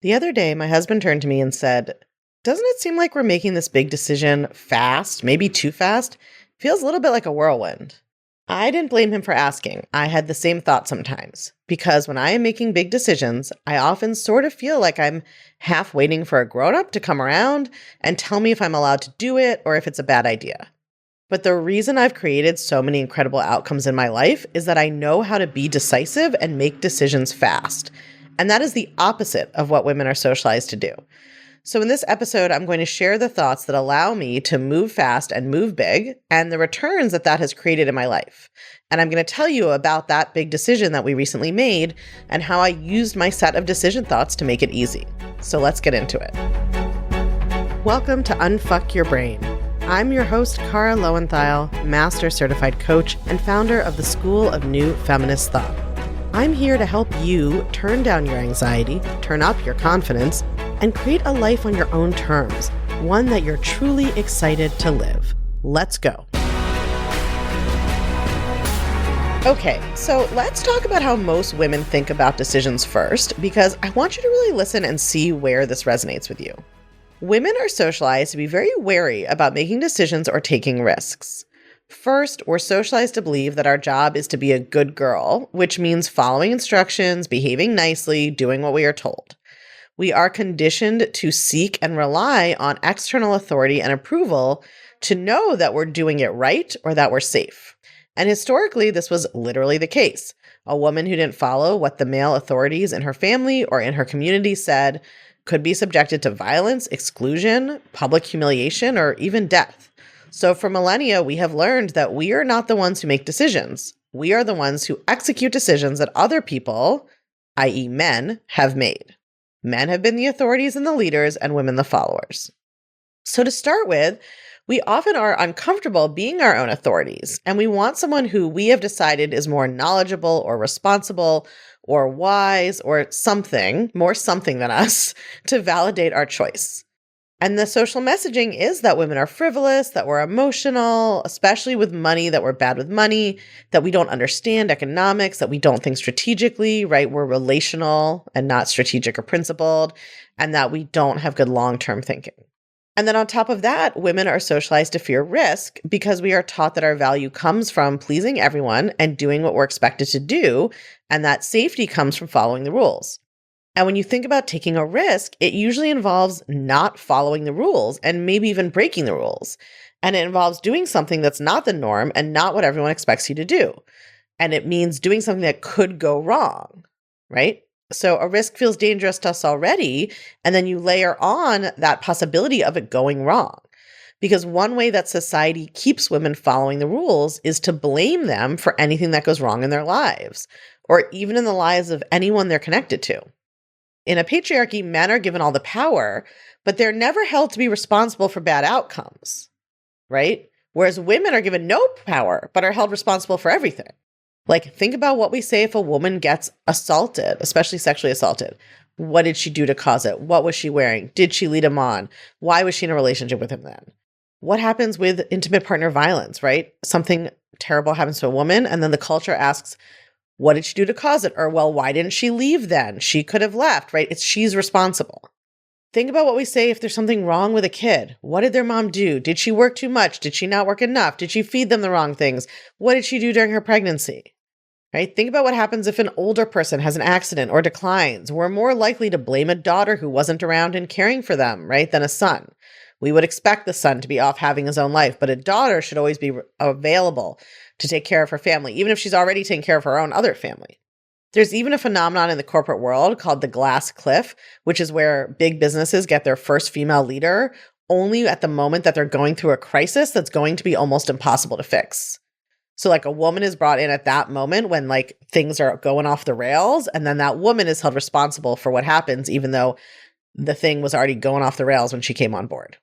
The other day, my husband turned to me and said, "Doesn't it seem like we're making this big decision fast, maybe too fast? Feels a little bit like a whirlwind." I didn't blame him for asking. I had the same thought sometimes. Because when I am making big decisions, I often sort of feel like I'm half waiting for a grown up to come around and tell me if I'm allowed to do it or if it's a bad idea. But the reason I've created so many incredible outcomes in my life is that I know how to be decisive and make decisions fast. And that is the opposite of what women are socialized to do. So in this episode, I'm going to share the thoughts that allow me to move fast and move big and the returns that has created in my life. And I'm going to tell you about that big decision that we recently made and how I used my set of decision thoughts to make it easy. So let's get into it. Welcome to Unfuck Your Brain. I'm your host, Cara Loewentheil, Master Certified Coach and founder of the School of New Feminist Thought. I'm here to help you turn down your anxiety, turn up your confidence, and create a life on your own terms, one that you're truly excited to live. Let's go. Okay, so let's talk about how most women think about decisions first, because I want you to really listen and see where this resonates with you. Women are socialized to be very wary about making decisions or taking risks. First, we're socialized to believe that our job is to be a good girl, which means following instructions, behaving nicely, doing what we are told. We are conditioned to seek and rely on external authority and approval to know that we're doing it right or that we're safe. And historically, this was literally the case. A woman who didn't follow what the male authorities in her family or in her community said could be subjected to violence, exclusion, public humiliation, or even death. So for millennia, we have learned that we are not the ones who make decisions. We are the ones who execute decisions that other people, i.e. men, have made. Men have been the authorities and the leaders, and women the followers. So to start with, we often are uncomfortable being our own authorities, and we want someone who we have decided is more knowledgeable or responsible or wise or something, more something than us, to validate our choice. And the social messaging is that women are frivolous, that we're emotional, especially with money, that we're bad with money, that we don't understand economics, that we don't think strategically, right? We're relational and not strategic or principled, and that we don't have good long-term thinking. And then on top of that, women are socialized to fear risk because we are taught that our value comes from pleasing everyone and doing what we're expected to do, and that safety comes from following the rules. And when you think about taking a risk, it usually involves not following the rules and maybe even breaking the rules. And it involves doing something that's not the norm and not what everyone expects you to do. And it means doing something that could go wrong, right? So a risk feels dangerous to us already, and then you layer on that possibility of it going wrong. Because one way that society keeps women following the rules is to blame them for anything that goes wrong in their lives, or even in the lives of anyone they're connected to. In a patriarchy, men are given all the power, but they're never held to be responsible for bad outcomes, right? Whereas women are given no power, but are held responsible for everything. Like, think about what we say if a woman gets assaulted, especially sexually assaulted. What did she do to cause it? What was she wearing? Did she lead him on? Why was she in a relationship with him then? What happens with intimate partner violence, right? Something terrible happens to a woman, and then the culture asks, what did she do to cause it? Or, well, why didn't she leave then? She could have left, right? She's responsible. Think about what we say if there's something wrong with a kid. What did their mom do? Did she work too much? Did she not work enough? Did she feed them the wrong things? What did she do during her pregnancy? Right? Think about what happens if an older person has an accident or declines. We're more likely to blame a daughter who wasn't around and caring for them, right, than a son. We would expect the son to be off having his own life, but a daughter should always be available to take care of her family, even if she's already taking care of her own other family. There's even a phenomenon in the corporate world called the glass cliff, which is where big businesses get their first female leader only at the moment that they're going through a crisis that's going to be almost impossible to fix. So like a woman is brought in at that moment when like things are going off the rails, and then that woman is held responsible for what happens, even though the thing was already going off the rails when she came on board.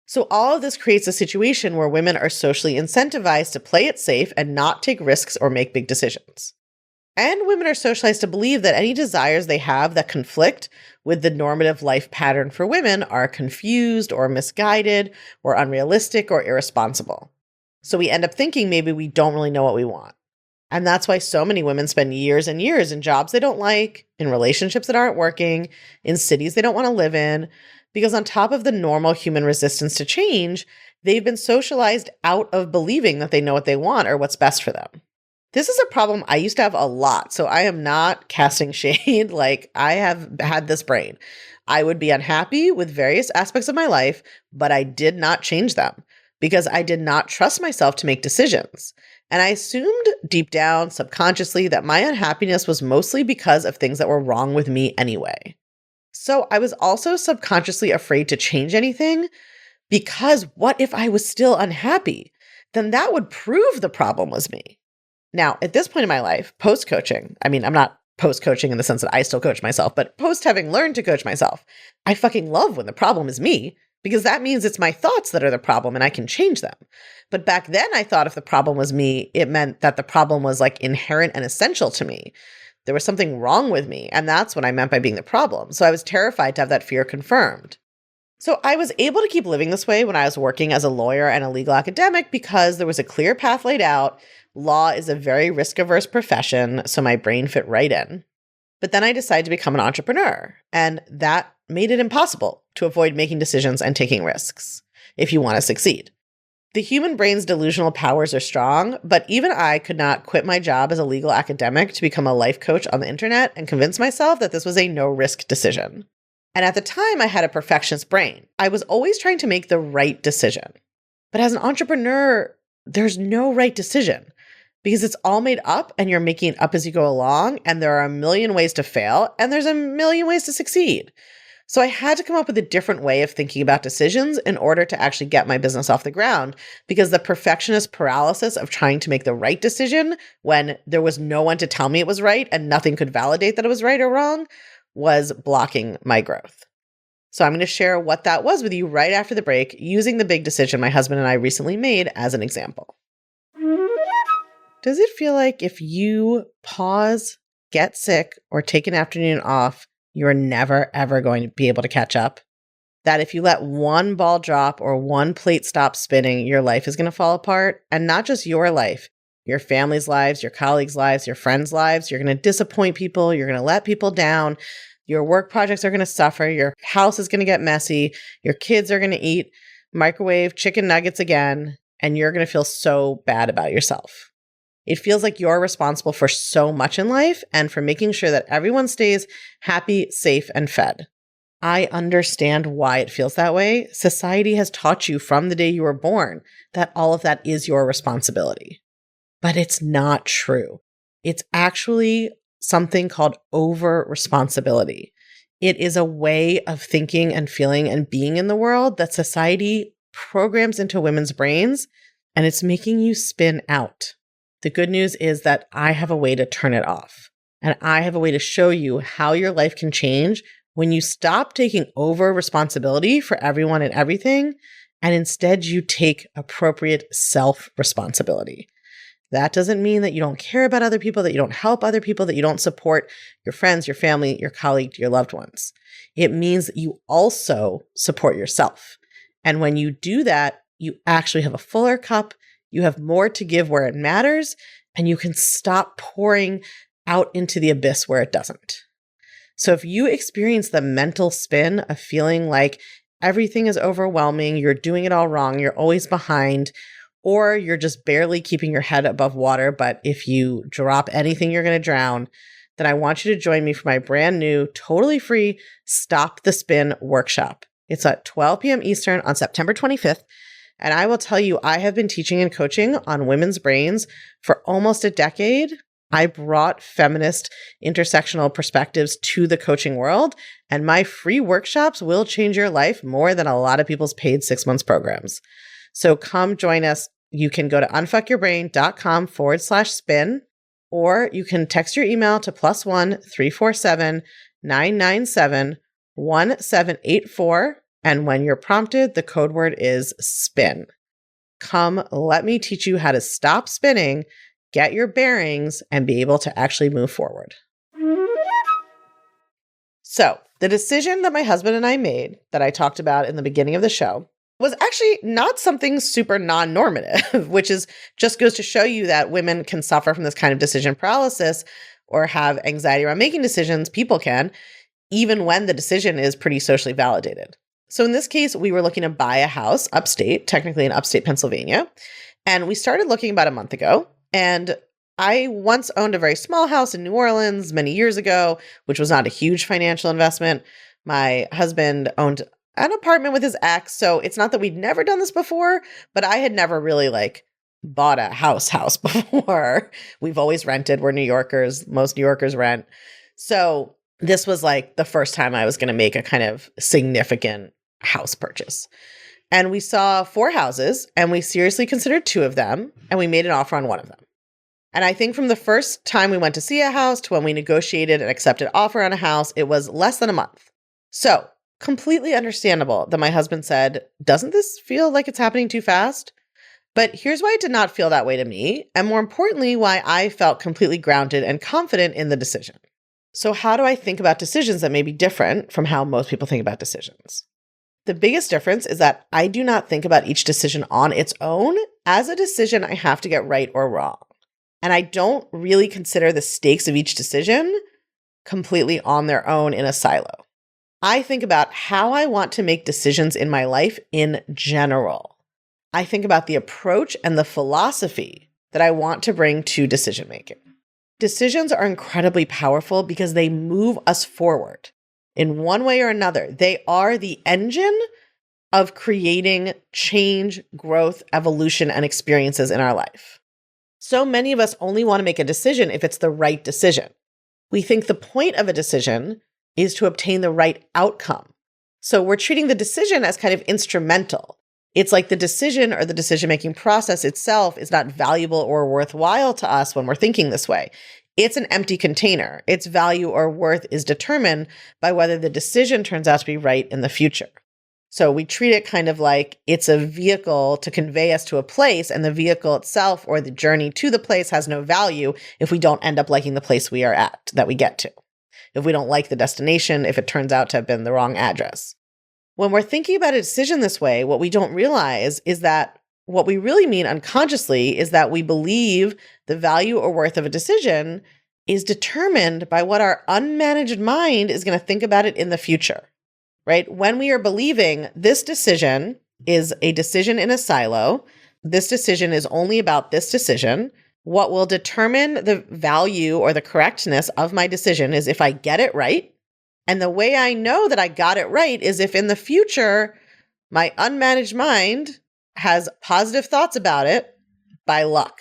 So all of this creates a situation where women are socially incentivized to play it safe and not take risks or make big decisions. And women are socialized to believe that any desires they have that conflict with the normative life pattern for women are confused or misguided or unrealistic or irresponsible. So we end up thinking maybe we don't really know what we want. And that's why so many women spend years and years in jobs they don't like, in relationships that aren't working, in cities they don't want to live in, because on top of the normal human resistance to change, they've been socialized out of believing that they know what they want or what's best for them. This is a problem I used to have a lot, so I am not casting shade. Like, I have had this brain. I would be unhappy with various aspects of my life, but I did not change them because I did not trust myself to make decisions. And I assumed deep down, subconsciously, that my unhappiness was mostly because of things that were wrong with me anyway. So I was also subconsciously afraid to change anything because what if I was still unhappy? Then that would prove the problem was me. Now, at this point in my life, post-coaching, I'm not post-coaching in the sense that I still coach myself, but post having learned to coach myself, I fucking love when the problem is me because that means it's my thoughts that are the problem and I can change them. But back then I thought if the problem was me, it meant that the problem was like inherent and essential to me. There was something wrong with me, and that's what I meant by being the problem. So I was terrified to have that fear confirmed. So I was able to keep living this way when I was working as a lawyer and a legal academic because there was a clear path laid out. Law is a very risk-averse profession, so my brain fit right in. But then I decided to become an entrepreneur, and that made it impossible to avoid making decisions and taking risks if you want to succeed. The human brain's delusional powers are strong, but even I could not quit my job as a legal academic to become a life coach on the internet and convince myself that this was a no-risk decision. And at the time, I had a perfectionist brain. I was always trying to make the right decision. But as an entrepreneur, there's no right decision because it's all made up and you're making it up as you go along. And there are a million ways to fail and there's a million ways to succeed. So I had to come up with a different way of thinking about decisions in order to actually get my business off the ground because the perfectionist paralysis of trying to make the right decision when there was no one to tell me it was right and nothing could validate that it was right or wrong was blocking my growth. So I'm going to share what that was with you right after the break using the big decision my husband and I recently made as an example. Does it feel like if you pause, get sick, or take an afternoon off, you're never, ever going to be able to catch up? That if you let one ball drop or one plate stop spinning, your life is going to fall apart? And not just your life, your family's lives, your colleagues' lives, your friends' lives. You're going to disappoint people. You're going to let people down. Your work projects are going to suffer. Your house is going to get messy. Your kids are going to eat microwave chicken nuggets again. And you're going to feel so bad about yourself. It feels like you're responsible for so much in life and for making sure that everyone stays happy, safe, and fed. I understand why it feels that way. Society has taught you from the day you were born that all of that is your responsibility. But it's not true. It's actually something called over-responsibility. It is a way of thinking and feeling and being in the world that society programs into women's brains, and it's making you spin out. The good news is that I have a way to turn it off, and I have a way to show you how your life can change when you stop taking over responsibility for everyone and everything, and instead you take appropriate self-responsibility. That doesn't mean that you don't care about other people, that you don't help other people, that you don't support your friends, your family, your colleague, your loved ones. It means that you also support yourself. And when you do that, you actually have a fuller cup, you have more to give where it matters, and you can stop pouring out into the abyss where it doesn't. So if you experience the mental spin of feeling like everything is overwhelming, you're doing it all wrong, you're always behind, or you're just barely keeping your head above water, but if you drop anything, you're going to drown, then I want you to join me for my brand new, totally free Stop the Spin workshop. It's at 12 p.m. Eastern on September 25th. And I will tell you, I have been teaching and coaching on women's brains for almost a decade. I brought feminist intersectional perspectives to the coaching world, and my free workshops will change your life more than a lot of people's paid 6 months programs. So come join us. You can go to unfuckyourbrain.com/spin, or you can text your email to +1 347 997 1784. And when you're prompted, the code word is SPIN. Come, let me teach you how to stop spinning, get your bearings, and be able to actually move forward. So, the decision that my husband and I made that I talked about in the beginning of the show was actually not something super non-normative, which is just goes to show you that women can suffer from this kind of decision paralysis or have anxiety around making decisions. People can, even when the decision is pretty socially validated. So in this case, we were looking to buy a house upstate, technically in upstate Pennsylvania. And we started looking about a month ago. And I once owned a very small house in New Orleans many years ago, which was not a huge financial investment. My husband owned an apartment with his ex. So it's not that we'd never done this before, but I had never really bought a house before. We've always rented. We're New Yorkers. Most New Yorkers rent. So this was the first time I was going to make a kind of significant house purchase. And we saw 4 houses and we seriously considered 2 of them and we made an offer on one of them. And I think from the first time we went to see a house to when we negotiated an accepted offer on a house, it was less than a month. So completely understandable that my husband said, doesn't this feel like it's happening too fast? But here's why it did not feel that way to me. And more importantly, why I felt completely grounded and confident in the decision. So how do I think about decisions that may be different from how most people think about decisions? The biggest difference is that I do not think about each decision on its own as a decision I have to get right or wrong. And I don't really consider the stakes of each decision completely on their own in a silo. I think about how I want to make decisions in my life in general. I think about the approach and the philosophy that I want to bring to decision making. Decisions are incredibly powerful because they move us forward in one way or another. They are the engine of creating change, growth, evolution, and experiences in our life. So many of us only want to make a decision if it's the right decision. We think the point of a decision is to obtain the right outcome. So we're treating the decision as kind of instrumental. It's like the decision or the decision-making process itself is not valuable or worthwhile to us when we're thinking this way. It's an empty container. Its value or worth is determined by whether the decision turns out to be right in the future. So we treat it kind of like it's a vehicle to convey us to a place, and the vehicle itself or the journey to the place has no value if we don't end up liking the place we are at, that we get to. If we don't like the destination, if it turns out to have been the wrong address. When we're thinking about a decision this way, what we don't realize is that what we really mean unconsciously is that we believe the value or worth of a decision is determined by what our unmanaged mind is going to think about it in the future, right? When we are believing this decision is a decision in a silo, this decision is only about this decision, what will determine the value or the correctness of my decision is if I get it right. And the way I know that I got it right is if in the future, my unmanaged mind has positive thoughts about it by luck,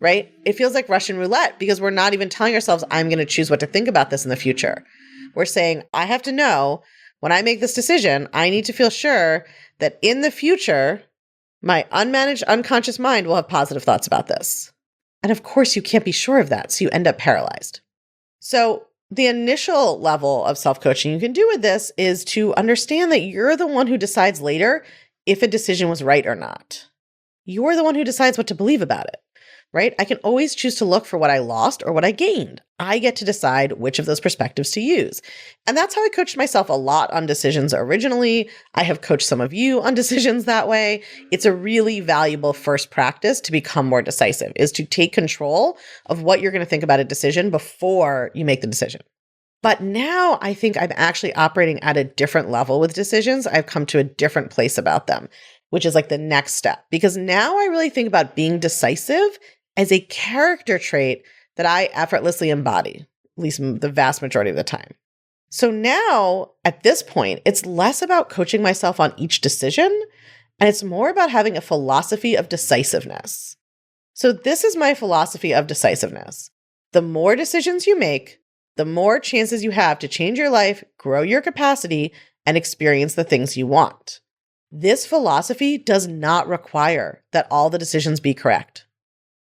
right? It feels like Russian roulette because we're not even telling ourselves, I'm going to choose what to think about this in the future. We're saying, I have to know when I make this decision, I need to feel sure that in the future, my unmanaged unconscious mind will have positive thoughts about this. And of course, you can't be sure of that. So you end up paralyzed. So the initial level of self-coaching you can do with this is to understand that you're the one who decides later if a decision was right or not. You're the one who decides what to believe about it, right? I can always choose to look for what I lost or what I gained. I get to decide which of those perspectives to use. And that's how I coached myself a lot on decisions originally. I have coached some of you on decisions that way. It's a really valuable first practice to become more decisive, is to take control of what you're going to think about a decision before you make the decision. But now I think I'm actually operating at a different level with decisions. I've come to a different place about them, which is like the next step. Because now I really think about being decisive as a character trait that I effortlessly embody, at least the vast majority of the time. So now at this point, it's less about coaching myself on each decision, and it's more about having a philosophy of decisiveness. So this is my philosophy of decisiveness. The more decisions you make, the more chances you have to change your life, grow your capacity, and experience the things you want. This philosophy does not require that all the decisions be correct,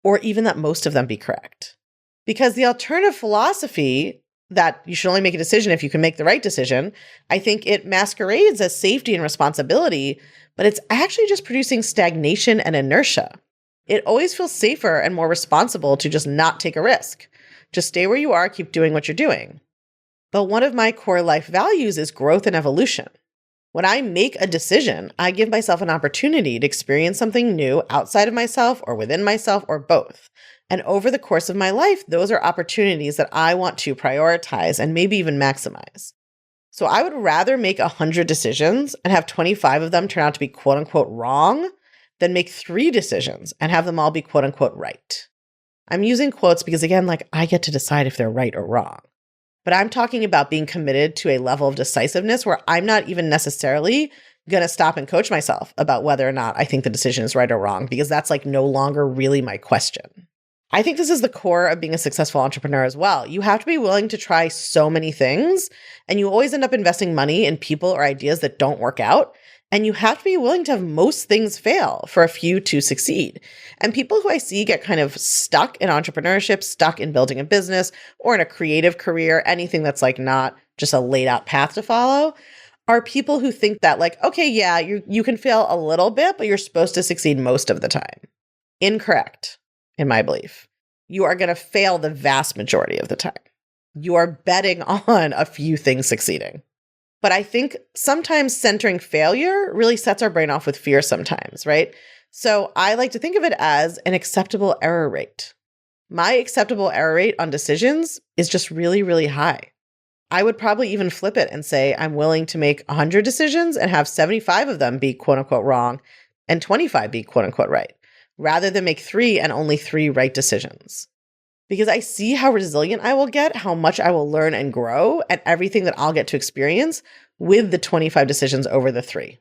or even that most of them be correct. Because the alternative philosophy that you should only make a decision if you can make the right decision, I think it masquerades as safety and responsibility, but it's actually just producing stagnation and inertia. It always feels safer and more responsible to just not take a risk. Just stay where you are, keep doing what you're doing. But one of my core life values is growth and evolution. When I make a decision, I give myself an opportunity to experience something new outside of myself or within myself or both. And over the course of my life, those are opportunities that I want to prioritize and maybe even maximize. So I would rather make 100 decisions and have 25 of them turn out to be quote unquote wrong than make 3 decisions and have them all be quote unquote right. I'm using quotes because again, I get to decide if they're right or wrong. But I'm talking about being committed to a level of decisiveness where I'm not even necessarily going to stop and coach myself about whether or not I think the decision is right or wrong, because that's no longer really my question. I think this is the core of being a successful entrepreneur as well. You have to be willing to try so many things, and you always end up investing money in people or ideas that don't work out. And you have to be willing to have most things fail for a few to succeed. And people who I see get kind of stuck in entrepreneurship, stuck in building a business or in a creative career, anything that's not just a laid out path to follow, are people who think that okay, yeah, you can fail a little bit, but you're supposed to succeed most of the time. Incorrect, in my belief. You are going to fail the vast majority of the time. You are betting on a few things succeeding. But I think sometimes centering failure really sets our brain off with fear sometimes, right? So I like to think of it as an acceptable error rate. My acceptable error rate on decisions is just really, really high. I would probably even flip it and say I'm willing to make 100 decisions and have 75 of them be quote unquote wrong and 25 be quote unquote right, rather than make 3 and only 3 right decisions. Because I see how resilient I will get, how much I will learn and grow, and everything that I'll get to experience with the 25 decisions over the 3.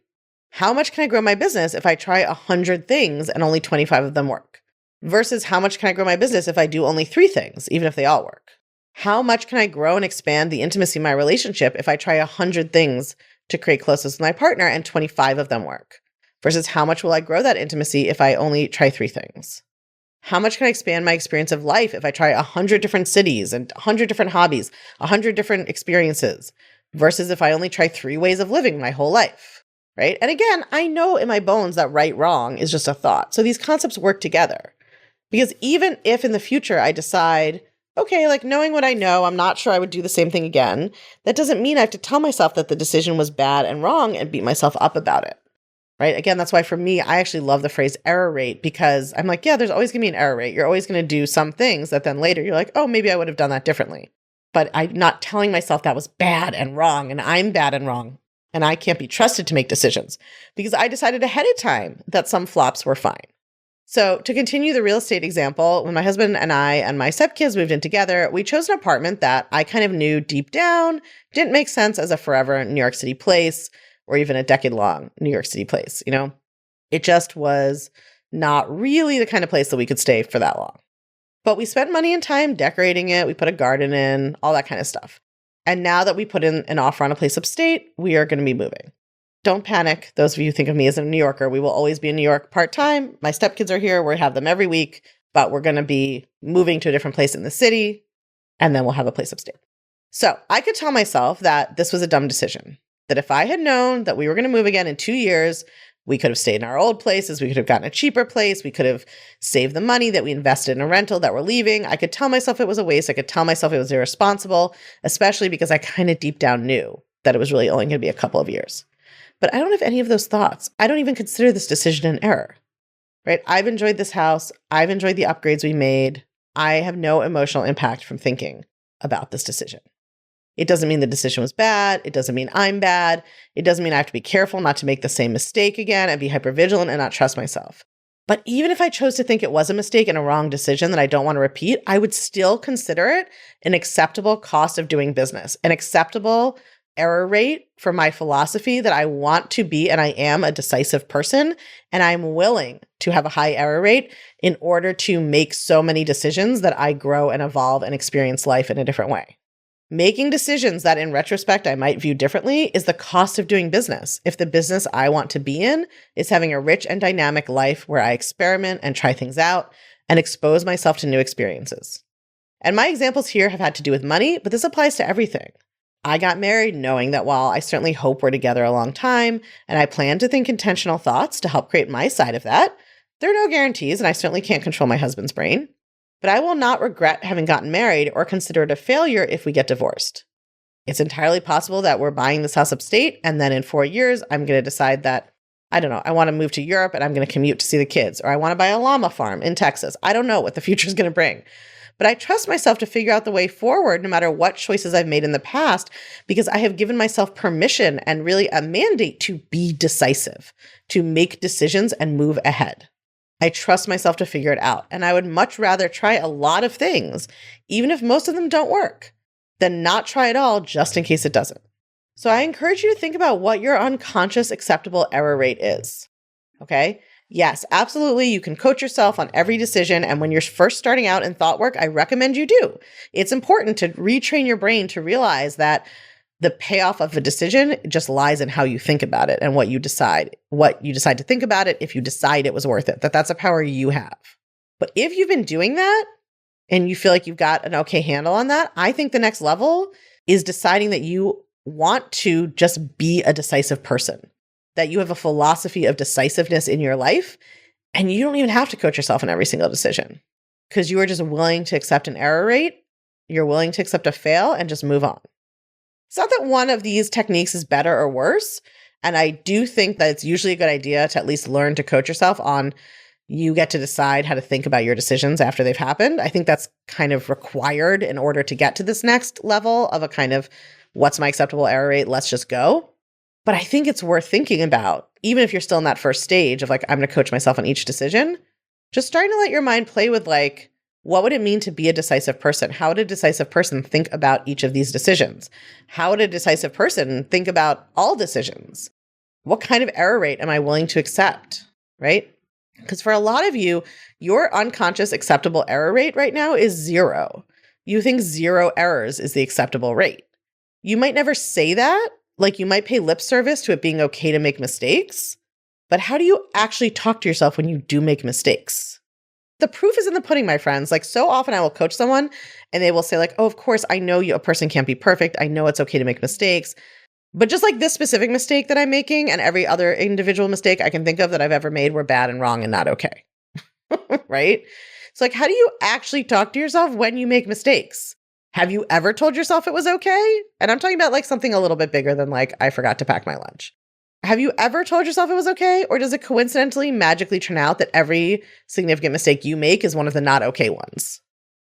How much can I grow my business if I try 100 things and only 25 of them work? Versus how much can I grow my business if I do only 3 things, even if they all work? How much can I grow and expand the intimacy of my relationship if I try 100 things to create closeness with my partner and 25 of them work? Versus how much will I grow that intimacy if I only try 3 things? How much can I expand my experience of life if I try 100 different cities and 100 different hobbies, 100 different experiences, versus if I only try 3 ways of living my whole life, right? And again, I know in my bones that right, wrong is just a thought. So these concepts work together. Because even if in the future I decide, okay, knowing what I know, I'm not sure I would do the same thing again, that doesn't mean I have to tell myself that the decision was bad and wrong and beat myself up about it. Right? Again, that's why for me, I actually love the phrase error rate, because I'm yeah, there's always going to be an error rate. You're always going to do some things that then later you're oh, maybe I would have done that differently. But I'm not telling myself that was bad and wrong and I'm bad and wrong and I can't be trusted to make decisions because I decided ahead of time that some flops were fine. So to continue the real estate example, when my husband and I and my stepkids moved in together, we chose an apartment that I kind of knew deep down didn't make sense as a forever New York City place, or even a decade-long New York City place, It just was not really the kind of place that we could stay for that long. But we spent money and time decorating it. We put a garden in, all that kind of stuff. And now that we put in an offer on a place upstate, we are going to be moving. Don't panic. Those of you who think of me as a New Yorker, we will always be in New York part-time. My stepkids are here. We have them every week, but we're going to be moving to a different place in the city, and then we'll have a place upstate. So I could tell myself that this was a dumb decision. That if I had known that we were going to move again in 2 years, we could have stayed in our old places. We could have gotten a cheaper place. We could have saved the money that we invested in a rental that we're leaving. I could tell myself it was a waste. I could tell myself it was irresponsible, especially because I kind of deep down knew that it was really only going to be a couple of years. But I don't have any of those thoughts. I don't even consider this decision an error, right? I've enjoyed this house. I've enjoyed the upgrades we made. I have no emotional impact from thinking about this decision. It doesn't mean the decision was bad. It doesn't mean I'm bad. It doesn't mean I have to be careful not to make the same mistake again and be hypervigilant and not trust myself. But even if I chose to think it was a mistake and a wrong decision that I don't want to repeat, I would still consider it an acceptable cost of doing business, an acceptable error rate for my philosophy that I want to be and I am a decisive person, and I'm willing to have a high error rate in order to make so many decisions that I grow and evolve and experience life in a different way. Making decisions that in retrospect I might view differently is the cost of doing business. If the business I want to be in is having a rich and dynamic life where I experiment and try things out and expose myself to new experiences. And my examples here have had to do with money, but this applies to everything. I got married knowing that while I certainly hope we're together a long time, and I plan to think intentional thoughts to help create my side of that, there are no guarantees, and I certainly can't control my husband's brain. But I will not regret having gotten married or consider it a failure if we get divorced. It's entirely possible that we're buying this house upstate, and then in 4 years, I'm going to decide that, I don't know, I want to move to Europe and I'm going to commute to see the kids, or I want to buy a llama farm in Texas. I don't know what the future is going to bring. But I trust myself to figure out the way forward no matter what choices I've made in the past, because I have given myself permission and really a mandate to be decisive, to make decisions and move ahead. I trust myself to figure it out. And I would much rather try a lot of things, even if most of them don't work, than not try at all just in case it doesn't. So I encourage you to think about what your unconscious acceptable error rate is. Okay? Yes, absolutely. You can coach yourself on every decision. And when you're first starting out in thought work, I recommend you do. It's important to retrain your brain to realize that the payoff of a decision just lies in how you think about it and what you decide to think about it, if you decide it was worth it, that's a power you have. But if you've been doing that and you feel like you've got an okay handle on that, I think the next level is deciding that you want to just be a decisive person, that you have a philosophy of decisiveness in your life, and you don't even have to coach yourself in every single decision because you are just willing to accept an error rate. You're willing to accept a fail and just move on. It's not that one of these techniques is better or worse. And I do think that it's usually a good idea to at least learn to coach yourself on, you get to decide how to think about your decisions after they've happened. I think that's kind of required in order to get to this next level of a kind of, what's my acceptable error rate? Let's just go. But I think it's worth thinking about, even if you're still in that first stage of like, I'm going to coach myself on each decision, just starting to let your mind play with like, what would it mean to be a decisive person? How would a decisive person think about each of these decisions? How would a decisive person think about all decisions? What kind of error rate am I willing to accept, right? Because for a lot of you, your unconscious acceptable error rate right now is 0. You think 0 errors is the acceptable rate. You might never say that. Like you might pay lip service to it being okay to make mistakes, but how do you actually talk to yourself when you do make mistakes? The proof is in the pudding, my friends. Like so often I will coach someone and they will say like, oh, of course, I know a person can't be perfect. I know it's okay to make mistakes. But just like this specific mistake that I'm making and every other individual mistake I can think of that I've ever made were bad and wrong and not okay. Right? So like, how do you actually talk to yourself when you make mistakes? Have you ever told yourself it was okay? And I'm talking about like something a little bit bigger than like, I forgot to pack my lunch. Have you ever told yourself it was okay? Or does it coincidentally magically turn out that every significant mistake you make is one of the not okay ones?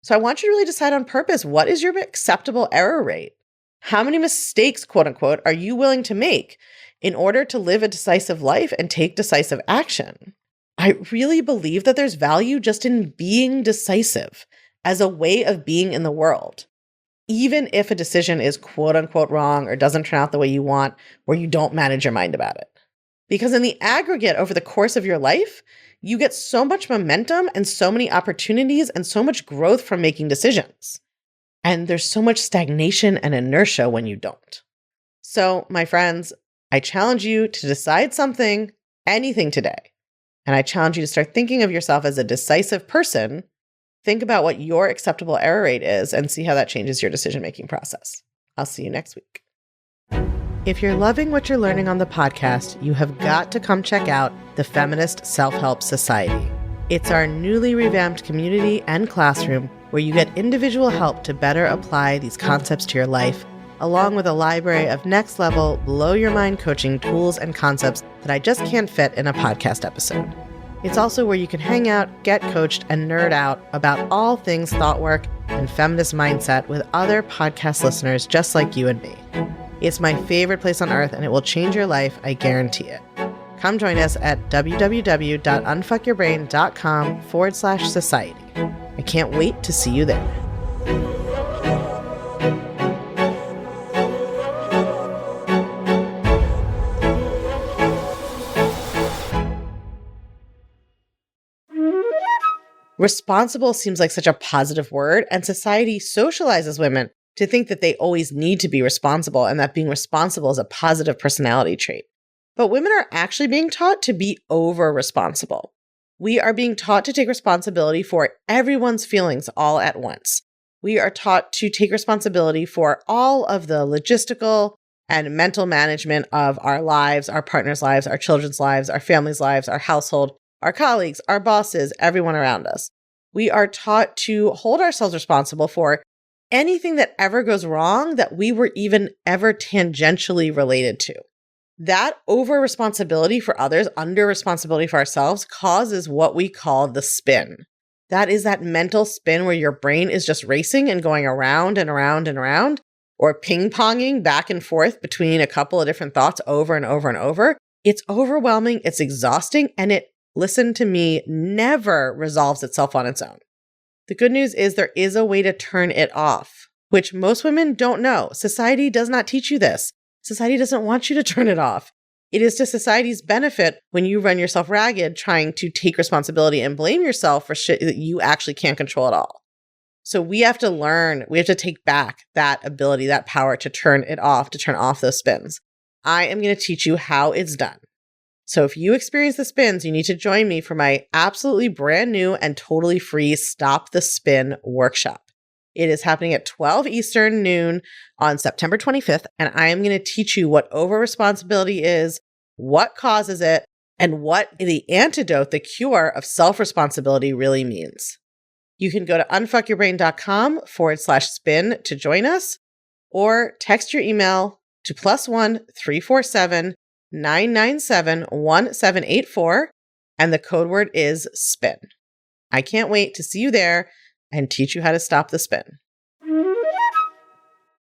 So I want you to really decide on purpose, what is your acceptable error rate? How many mistakes, quote unquote, are you willing to make in order to live a decisive life and take decisive action? I really believe that there's value just in being decisive as a way of being in the world. Even if a decision is quote unquote wrong or doesn't turn out the way you want, or you don't manage your mind about it. Because in the aggregate over the course of your life, you get so much momentum and so many opportunities and so much growth from making decisions. And there's so much stagnation and inertia when you don't. So my friends, I challenge you to decide something, anything today. And I challenge you to start thinking of yourself as a decisive person. Think about what your acceptable error rate is and see how that changes your decision-making process. I'll see you next week. If you're loving what you're learning on the podcast, you have got to come check out the Feminist Self-Help Society. It's our newly revamped community and classroom where you get individual help to better apply these concepts to your life, along with a library of next-level, blow-your-mind coaching tools and concepts that I just can't fit in a podcast episode. It's also where you can hang out, get coached, and nerd out about all things thought work and feminist mindset with other podcast listeners just like you and me. It's my favorite place on earth, and it will change your life, I guarantee it. Come join us at www.unfuckyourbrain.com/society. I can't wait to see you there. Responsible seems like such a positive word, and society socializes women to think that they always need to be responsible and that being responsible is a positive personality trait. But women are actually being taught to be over-responsible. We are being taught to take responsibility for everyone's feelings all at once. We are taught to take responsibility for all of the logistical and mental management of our lives, our partners' lives, our children's lives, our family's lives, our household, our colleagues, our bosses, everyone around us. We are taught to hold ourselves responsible for anything that ever goes wrong that we were even ever tangentially related to. That over responsibility for others, under responsibility for ourselves, causes what we call the spin. That is that mental spin where your brain is just racing and going around and around and around, or ping-ponging back and forth between a couple of different thoughts over and over and over. It's overwhelming, it's exhausting, and it, listen to me, never resolves itself on its own. The good news is there is a way to turn it off, which most women don't know. Society does not teach you this. Society doesn't want you to turn it off. It is to society's benefit when you run yourself ragged trying to take responsibility and blame yourself for shit that you actually can't control at all. So we have to learn, we have to take back that ability, that power to turn it off, to turn off those spins. I am going to teach you how it's done. So if you experience the spins, you need to join me for my absolutely brand new and totally free Stop the Spin workshop. It is happening at 12 Eastern noon on September 25th, and I am going to teach you what over-responsibility is, what causes it, and what the antidote, the cure of self-responsibility really means. You can go to unfuckyourbrain.com/spin to join us, or text your email to +1 347 997 1784, and the code word is SPIN. I can't wait to see you there and teach you how to stop the spin.